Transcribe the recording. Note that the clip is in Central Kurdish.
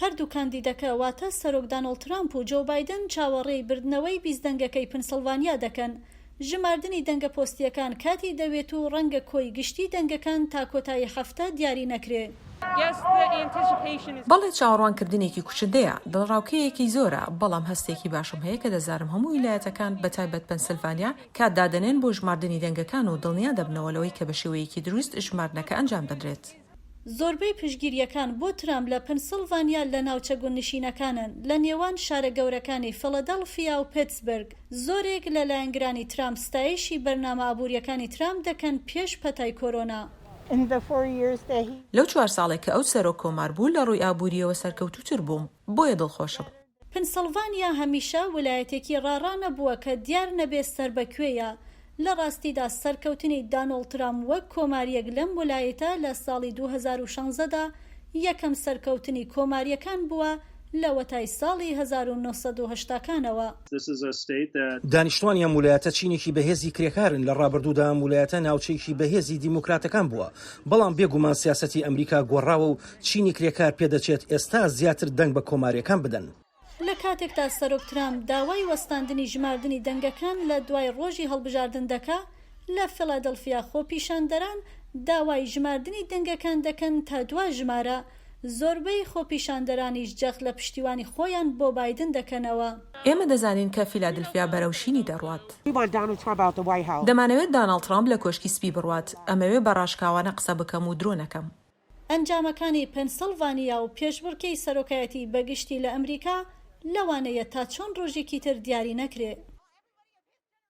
هەردوو کاندیدەکە واتە سەرۆک دۆناڵد ترامپ و جۆ بایدن چاوەڕێی بردنەوەی بیستدەنگەکەی پەنسلڤانیا دەکەن. ژماردنی دەنگە پۆستیەکان کاتی دەوێت و ڕەنگە کۆی گشتی دەنگەکان تا کۆتایی هەفتە دیاری نەکرێ. بەڵێ چاوەڕوانکردنێکی کوچندەیە، دڵڕاوکەیەکی زۆرە، بەڵام هەستێکی باشم هەیە کە دەزارم هەموو ویلایەتەکان بەتایبەت پەنسلڤانیا کات دادەنێن بۆ ژماردنی دەنگەکان و دڵنیا دەبنەوە لەوەی کە بە شێوەیەکی دروست ژماردنەکە ئەنجام دەدرێت. زۆربەی پشگیریەکان بۆ ترامپ لە پەنسلڤانیا لە ناوچە گوندنشینەکانن لە نێوان شارە گەورەکانی فیلادەلفیا و پێتسبرگ. زۆرێک لە لایەنگرانی ترامپ ستایشی بەرنامە ئابوووریەکانی ترامپ دەکەن پێش پەتای کۆرۆنا. لەو 4 ساڵێک کە ئەو سەرۆک کۆمار بوو لە ڕووی ئابووریەوە سەرکەوتووتر بووم، بۆیە دڵخۆشم. پەنسلڤانیا هەمیشە ویلایەتێکی ڕاڕانە بووە کە دیار نەبێ سەر بەکوێیە. لە ڕاستیدا سەرکەوتنی دۆناڵد ترامپ وەک کۆماریەک لەم ویلایەتە لە ساڵی 2016دا یەکەم سەرکەوتنی کۆماریەکان بووە لە وەتای ساڵی 1980کانەوە. دانیشتوانی ئەم ویلایەتە چینێکی بەهێزی کرێکارن، لە ڕابردوودا ئەم ویلایەتە ناوچەیەکی بەهێزی دیموکراتەکان بووە، بەڵام بێگومان سیاسەتی ئەمریکا گۆڕاوە و چینی کرێکار پێدەچێت ئێستا زیاتر دەنگ بە کۆماریەکان بدەن. لە کاتێکدا سەرۆک ترامپ داوای وەستاندنی ژماردنی دەنگەکان لە دوای ڕۆژی هەڵبژاردن دەکا، لە فیلادەلفیا خۆپیشاندەران داوای ژماردنی دەنگەکان دەکەن تا دوا ژمارە. زۆربەی خۆپیشاندەرانیش جەخ لە پشتیوانی خۆیان بۆ بایدن دەکەنەوە. ئێمە دەزانین کە فیلادلفیا بەرەوشینی دەڕوات. دەمانەوێت دۆناڵد ترامپ لە کۆشکی سپی بڕوات. ئەمەوێ بە ڕاشکاوانە قسە بکەم و درۆ نەکەم. ئەنجامەکانی پەنسلڤانیا و پێشبڕکێی سەرۆکایەتی بەگشتی لە ئەمریکا لەوانەیە تا چۆن ڕۆژێکی تر دیاری نەکرێ.